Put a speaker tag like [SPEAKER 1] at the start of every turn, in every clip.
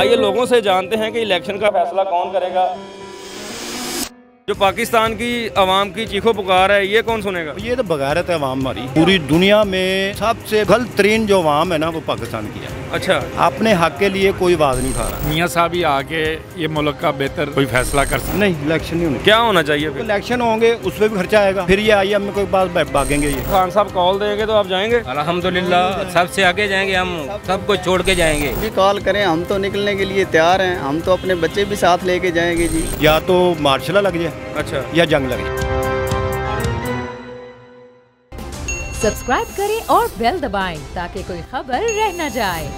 [SPEAKER 1] आइए लोगों से जानते हैं कि इलेक्शन का फैसला कौन करेगा। जो पाकिस्तान की आवाम की चीखो पुकार है ये कौन सुनेगा?
[SPEAKER 2] ये तो बगैरत है आवाम हमारी। पूरी दुनिया में सबसे गलत तरीन जो आवाम है ना वो पाकिस्तान की है।
[SPEAKER 1] अच्छा,
[SPEAKER 2] अपने हक के लिए कोई आवाज नहीं उठा रहा।
[SPEAKER 3] मियाँ साहब ही आके ये मुल्क का बेहतर कोई फैसला कर सकते।
[SPEAKER 2] नहीं, इलेक्शन नहीं होने।
[SPEAKER 1] क्या होना चाहिए फिर?
[SPEAKER 2] इलेक्शन होंगे उसमें भी खर्चा आएगा, फिर ये IM में कोई बात भागेंगे। ये
[SPEAKER 1] खान साहब कॉल देंगे तो आप जाएंगे?
[SPEAKER 4] अल्हम्दुलिल्लाह सबसे आगे जाएंगे, हम सब कुछ छोड़ के जाएंगे।
[SPEAKER 5] भी कॉल करें हम तो निकलने के लिए तैयार हैं, हम तो अपने बच्चे भी साथ लेके जाएंगे जी।
[SPEAKER 2] या तो मार्शल लग जाए,
[SPEAKER 1] अच्छा,
[SPEAKER 2] या जंग लग जाए।
[SPEAKER 6] सब्सक्राइब करें और बेल दबाएं ताकि कोई खबर रह न जाए।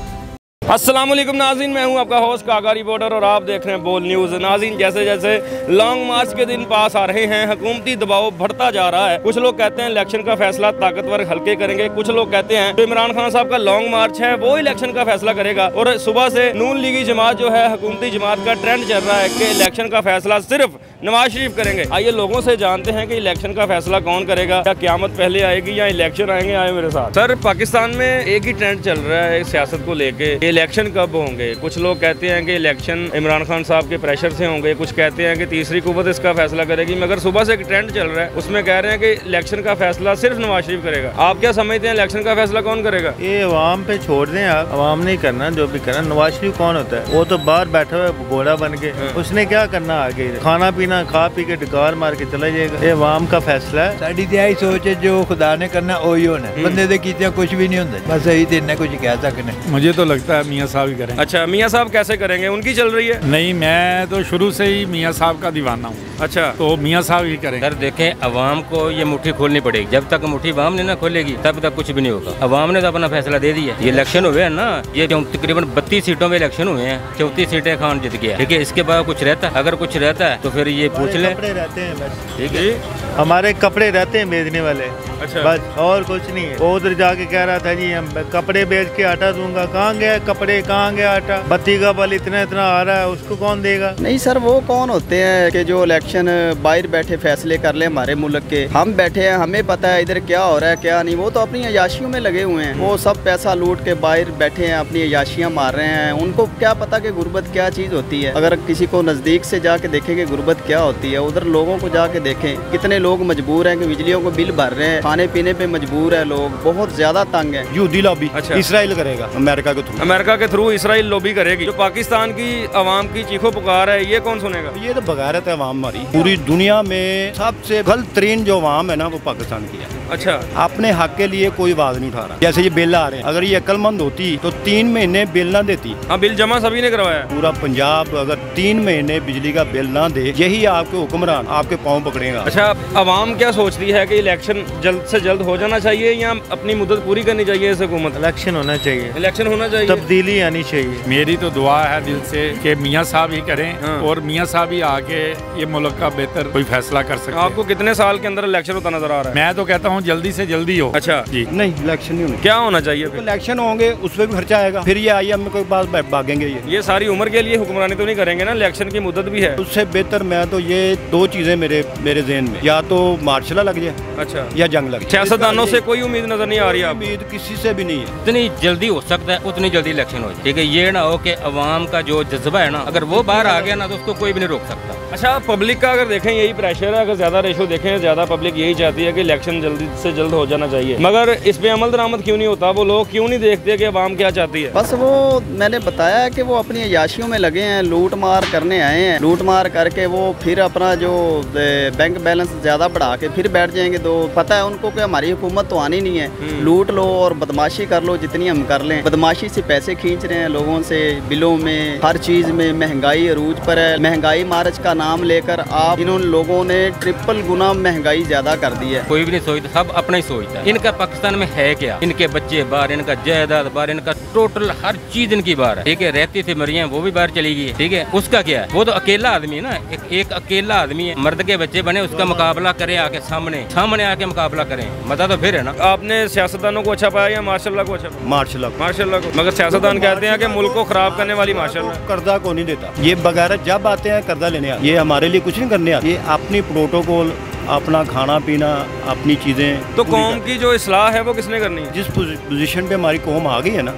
[SPEAKER 1] अस्सलाम वालेकुम नाज़रीन, मैं हूं आपका होस्ट कागा रिपोर्टर और आप देख रहे हैं बोल न्यूज़। नाज़रीन, जैसे जैसे लॉन्ग मार्च के दिन पास आ रहे हैं, हुकूमती दबाव बढ़ता जा रहा है। कुछ लोग कहते हैं इलेक्शन का फैसला ताकतवर हल्के करेंगे, कुछ लोग कहते हैं जो इमरान खान साहब का लॉन्ग मार्च है वो इलेक्शन का फैसला करेगा। और सुबह से नून लीगी जमात जो है हुकूमती जमात का ट्रेंड चल रहा है कि इलेक्शन का फैसला सिर्फ नवाज शरीफ करेंगे। आइए लोगों से जानते हैं कि इलेक्शन का फैसला कौन करेगा, क्या क़यामत पहले आएगी या इलेक्शन आएंगे। आए मेरे साथ। सर, पाकिस्तान में एक ही ट्रेंड चल रहा है सियासत को लेके, इलेक्शन कब होंगे। कुछ लोग कहते हैं कि इलेक्शन इमरान खान साहब के प्रेशर से होंगे, कुछ कहते हैं कि तीसरी कुव्वत इसका फैसला करेगी। मगर सुबह से एक ट्रेंड चल रहा है उसमें कह रहे हैं कि इलेक्शन का फैसला सिर्फ नवाज शरीफ करेगा। आप क्या समझते हैं इलेक्शन का फैसला कौन करेगा?
[SPEAKER 7] ये अवाम पे छोड़ दें आप, अवाम नहीं करना जो भी करना। नवाज शरीफ कौन होता है? वो तो बाहर बैठा हुआ है घोड़ा बन के, उसने क्या करना आगे? खाना पीना खा पी के डकार मार के चला जाएगा। ये अवाम का फैसला है।
[SPEAKER 8] साड़ी तो यही सोच है जो खुदा ने करना वही होना है। बंदे दे कीते कुछ भी नहीं होता, बस यही दिन कुछ कह सकते।
[SPEAKER 3] मुझे तो लगता है मियाँ साहब ही करेंगे।
[SPEAKER 1] अच्छा, मियाँ साहब कैसे करेंगे? उनकी चल रही है?
[SPEAKER 3] नहीं, मैं तो शुरू से ही मियाँ साहब का दीवाना हूँ।
[SPEAKER 1] अच्छा,
[SPEAKER 3] तो मियाँ साहब ही करेंगे।
[SPEAKER 4] सर देखें, अवाम को ये मुट्ठी खोलनी पड़ेगी। जब तक मुट्ठी अवाम ने ना खोलेगी तब तक कुछ भी नहीं होगा। अवाम ने तो अपना फैसला दे दिया। ये इलेक्शन हुए हैं ना, ये तकरीबन 32 सीटों में इलेक्शन हुए हैं, 34 सीटें खान जीत गया। ठीक है, इसके बाद कुछ रहता है, अगर कुछ रहता है तो फिर ये पूछ ले।
[SPEAKER 7] कपड़े रहते हैं बस,
[SPEAKER 4] ठीक है,
[SPEAKER 7] हमारे कपड़े रहते हैं बेचने वाले।
[SPEAKER 1] अच्छा,
[SPEAKER 7] बस और कुछ नहीं है। वो उधर जाके कह रहा था जी हम कपड़े बेच के आटा दूंगा। कहाँ गया कपड़े, कहाँ गया आटा? बत्ती का बल इतना इतना आ रहा है, उसको कौन देगा?
[SPEAKER 5] नहीं सर, वो कौन होते हैं कि जो इलेक्शन बाहर बैठे फैसले कर ले हमारे मुल्क के? हम बैठे हैं, हमें पता है इधर क्या हो रहा है क्या नहीं। वो तो अपनी अयाशियों में लगे हुए हैं, वो सब पैसा लूट के बाहर बैठे हैं, अपनी अयाशियाँ मार रहे हैं। उनको क्या पता कि गुर्बत क्या चीज़ होती है। अगर किसी को नज़दीक से जाके देखें कि गुर्बत क्या होती है, उधर लोगों को जाके देखें कितने लोग मजबूर हैं कि बिजलियों को बिल भर रहे हैं, खाने पीने पे मजबूर है लोग, बहुत ज्यादा तंग है।
[SPEAKER 2] यहूदी लॉबी।
[SPEAKER 1] अच्छा,
[SPEAKER 2] इसराइल करेगा अमेरिका के थ्रू।
[SPEAKER 1] अमेरिका के थ्रू इसराइल लॉबी करेगी। जो पाकिस्तान की आवाम की चीखो पुकार है ये कौन सुनेगा?
[SPEAKER 2] ये तो बगैरत है आवाम हमारी। पूरी दुनिया में सबसे गलत तरीन जो आवाम है ना वो पाकिस्तान की है।
[SPEAKER 1] अच्छा,
[SPEAKER 2] अपने हक के लिए कोई आवाज नहीं उठा रहा। जैसे ये बिल आ रहे हैं, अगर ये अक्लमंद होती तो 3 महीने बिल ना देती।
[SPEAKER 1] हाँ, बिल जमा सभी ने करवाया।
[SPEAKER 2] पूरा पंजाब अगर 3 महीने बिजली का बिल ना दे, यही आपके हुक्मरान आपके पाँव पकड़ेगा।
[SPEAKER 1] अच्छा, आवाम क्या सोचती है कि इलेक्शन जल्द से जल्द हो जाना चाहिए या अपनी मुद्दत पूरी करनी चाहिए इस हुकूमत?
[SPEAKER 7] इलेक्शन होना चाहिए,
[SPEAKER 1] इलेक्शन होना चाहिए,
[SPEAKER 7] तब्दीली आनी चाहिए।
[SPEAKER 3] मेरी तो दुआ है दिल से कि मियाँ साहब ही करें।
[SPEAKER 1] हाँ।
[SPEAKER 3] और मियाँ साहब ही आके ये मुल्क का बेहतर कोई फैसला कर सकते।
[SPEAKER 1] आपको कितने साल के अंदर इलेक्शन होता नजर आ रहा है?
[SPEAKER 3] मैं तो कहता हूँ जल्दी से जल्दी हो।
[SPEAKER 1] अच्छा
[SPEAKER 3] जी,
[SPEAKER 2] नहीं, इलेक्शन नहीं होने।
[SPEAKER 1] क्या होना चाहिए फिर?
[SPEAKER 2] इलेक्शन होंगे उसमें भी खर्चा आएगा, फिर ये IM में कोई बात भागेंगे।
[SPEAKER 1] ये सारी उम्र के लिए हुक्मरानी तो नहीं करेंगे ना, इलेक्शन की मुद्दत भी है।
[SPEAKER 2] उससे बेहतर मैं तो ये 2 चीजें मेरे ज़हन में, या तो मार्शल लग जाए,
[SPEAKER 1] अच्छा,
[SPEAKER 2] या जंग लग जाए।
[SPEAKER 1] सियासतदानों से कोई उम्मीद नजर नहीं आ रही। आप
[SPEAKER 2] उम्मीद किसी से भी नहीं है।
[SPEAKER 4] जितनी जल्दी हो सकता है उतनी जल्दी इलेक्शन हो जाए। ठीक है, ये ना हो कि अवाम का जो जज्बा है ना, अगर वो बाहर आ गया ना तो उसको कोई भी नहीं रोक सकता।
[SPEAKER 1] अच्छा, पब्लिक का अगर देखें यही प्रेशर है, अगर ज्यादा रेशो देखें ज्यादा पब्लिक यही चाहती है कि इलेक्शन जल्दी से जल्द हो जाना चाहिए। मगर इस पे अमल दरामद क्यों नहीं होता? वो लोग क्यों नहीं देखते कि अवाम क्या चाहती है?
[SPEAKER 5] बस वो मैंने बताया कि वो अपनी अयाशियों में लगे हैं, लूट मार करने आए हैं। लूट मार करके वो फिर अपना जो बैंक बैलेंस ज्यादा बढ़ा के फिर बैठ जाएंगे। तो पता है उनको कि हमारी हुकूमत तो आनी नहीं है, लूट लो और बदमाशी कर लो जितनी हम कर लें। बदमाशी से पैसे खींच रहे हैं लोगों से, बिलों में, हर चीज में महंगाई अरूज पर है। महंगाई मार्च का नाम लेकर आप इन लोगों ने ट्रिपल गुना महंगाई ज्यादा कर दी है।
[SPEAKER 4] कोई भी नहीं सोचता, सब अपना ही सोचता है। इनका पाकिस्तान में है क्या? इनके बच्चे बाहर, इनका जायदाद बाहर, इनका टोटल हर चीज इनकी बाहर है। ठीक है, रहती थी मरियम वो भी बाहर चली गई। ठीक है, उसका क्या है? वो तो अकेला आदमी है ना, एक अकेला आदमी है। मर्द के बच्चे बने, उसका मुकाबला करे आके सामने आके मुकाबला करें, मजा तो फिर है ना।
[SPEAKER 1] आपने सियासतदानों को अच्छा पाया या माशाल्लाह को अच्छा?
[SPEAKER 2] मार्शल
[SPEAKER 1] को। मगर सियासतदान कहते हैं कि मुल्क को खराब करने वाली माशाल्लाह।
[SPEAKER 2] कर्जा को नहीं देता ये, बगैर जब आते हैं कर्जा लेने आते, ये हमारे लिए कुछ नहीं करने आते। ये अपनी प्रोटोकॉल, अपना खाना पीना, अपनी चीजें।
[SPEAKER 1] तो कौम की जो इस्लाह है वो किसने करनी है?
[SPEAKER 2] जिस पोजीशन पे हमारी कौम आ गई है ना,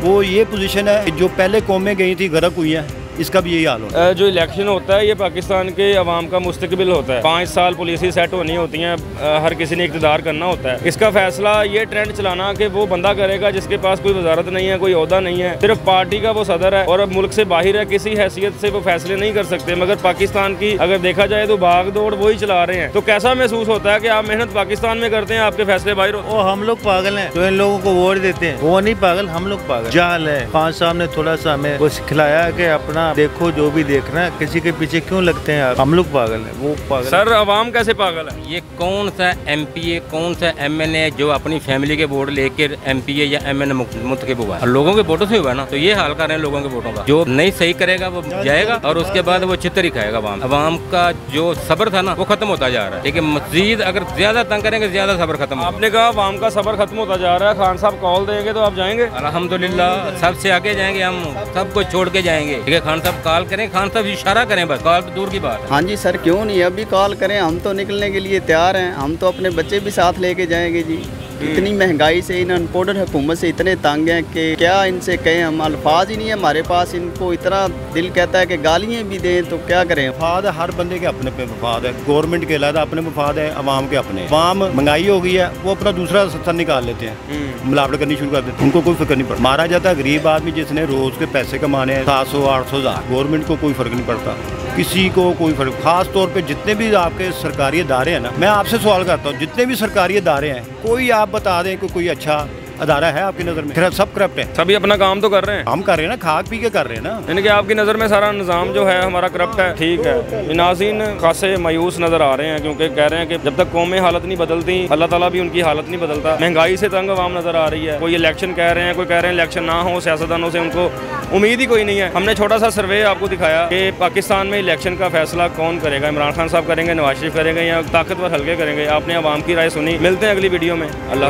[SPEAKER 2] वो ये पोजीशन है कि जो पहले कौमें गई थी गर्क हुई हैं, इसका भी यही हाल होता है।
[SPEAKER 1] जो इलेक्शन होता है ये पाकिस्तान के अवाम का मुस्तकबिल होता है। 5 साल पॉलिसी सेट होनी होती हैं, हर किसी ने इक़्तिदार करना होता है। इसका फैसला ये ट्रेंड चलाना कि वो बंदा करेगा जिसके पास कोई वजारत नहीं है, कोई ओहदा नहीं है, सिर्फ पार्टी का वो सदर है और मुल्क से बाहर है, किसी हैसियत से वो फैसले नहीं कर सकते। मगर पाकिस्तान की अगर देखा जाए तो भाग दौड़ वही चला रहे हैं। तो कैसा महसूस होता है कि आप मेहनत पाकिस्तान में करते हैं, आपके फैसले बाहर होते हैं?
[SPEAKER 7] वो हम लोग पागल हैं जो इन लोगों को वोट देते हैं, वो नहीं पागल, हम लोग पागल। जाल है। खान साहब ने थोड़ा सा हमें वो सिखलाया कि अपना देखो, जो भी देखना, किसी के पीछे क्यों लगते हैं आप? हम लोग पागल हैं, वो पागल।
[SPEAKER 1] सर अवाम कैसे पागल है?
[SPEAKER 4] ये कौन सा एमपीए, कौन सा एमएनए जो अपनी फैमिली के वोट लेकर एमपीए या एमएनए मुंतखब हुआ है, लोगों के वोटों से हुआ ना, तो ये हाल कर रहे हैं लोगों के वोटों का। जो नहीं सही करेगा वो जाएगा और उसके बाद वो चित्तर ही खाएगा। अवाम का जो सब्र था ना वो खत्म होता जा रहा है। लेकिन मजीद अगर ज्यादा तंग करेंगे ज्यादा सब्र खत्म।
[SPEAKER 1] आपने कहा अवाम का सब्र खत्म होता जा रहा है, खान साहब कॉल देंगे तो आप जाएंगे?
[SPEAKER 4] अल्हम्दुलिल्लाह सबसे आगे जाएंगे, हम सब कुछ छोड़ के जाएंगे। ठीक है, खान साहब कॉल करें, खान साहब इशारा करें, बस कॉल तो दूर की बात है।
[SPEAKER 5] हाँ जी सर, क्यों नहीं, अभी कॉल करें, हम तो निकलने के लिए तैयार हैं। हम तो अपने बच्चे भी साथ लेके जाएंगे जी। इतनी महंगाई से, इन अनपॉर्डर हुकूमत से इतने तंग हैं कि क्या इनसे कहें, हम अल्फाज ही नहीं है हमारे पास। इनको इतना दिल कहता है कि गालियाँ भी दें तो क्या करें।
[SPEAKER 2] वफाद हर बंदे के अपने पे वफाद है, गवर्नमेंट के अलग अपने वफाद है, अवाम के अपने। अवाम महंगाई हो गई है, वो अपना दूसरा सत्तर निकाल लेते हैं, मिलावट करनी शुरू कर देते हैं, उनको कोई फिक्र नहीं पड़ता। मारा जाता है गरीब आदमी जिसने रोज के पैसे कमाने हैं 700 800 हज़ार, गवर्नमेंट को कोई फर्क नहीं पड़ता, किसी को कोई फर्क। खास तौर पे जितने भी आपके सरकारी इदारे हैं ना, मैं आपसे सवाल करता हूँ, जितने भी सरकारी इदारे हैं, कोई आप बता दें कि कोई अच्छा अदारा है आपकी नज़र में? फिर सब करप्ट है।
[SPEAKER 1] सभी अपना काम तो कर रहे हैं,
[SPEAKER 2] हम कर रहे हैं ना, खाक पी के कर रहे हैं ना।
[SPEAKER 1] यानी कि आपकी नज़र में सारा निज़ाम जो है हमारा करप्ट है। ठीक है, नाज़रीन खासे मायूस नज़र आ रहे हैं क्योंकि कह रहे हैं कि जब तक कौमें हालत नहीं बदलती, अल्लाह ताला भी उनकी हालत नहीं बदलता। महंगाई से तंग अवाम नज़र आ रही है। कोई इलेक्शन कह रहे हैं, कोई कह रहे हैं इलेक्शन ना हो, सियासतदानों से उनको उम्मीद ही कोई नहीं है। हमने छोटा सा सर्वे आपको दिखाया कि पाकिस्तान में इलेक्शन का फैसला कौन करेगा, इमरान खान साहब करेंगे, नवाज शरीफ करेंगे या ताकतवर हल्के करेंगे। आपने अवाम की राय सुनी। मिलते हैं अगली वीडियो में। अल्लाह।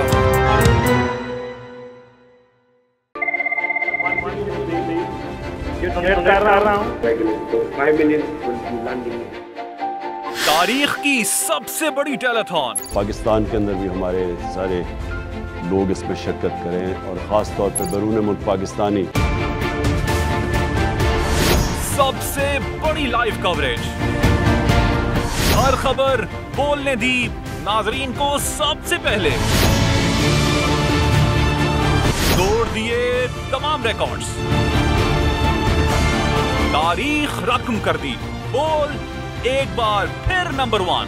[SPEAKER 9] तारीख की सबसे बड़ी टेलीथॉन,
[SPEAKER 10] पाकिस्तान के अंदर भी हमारे सारे लोग इसमें शिरकत करें और ख़ास तौर पर बैरून मुल्क पाकिस्तानी।
[SPEAKER 9] सबसे बड़ी लाइव कवरेज, हर खबर बोलने दी नाजरीन को सबसे पहले, तोड़ दिए तमाम रिकॉर्ड्स, तारीख रकम कर दी, बोल एक बार फिर नंबर 1।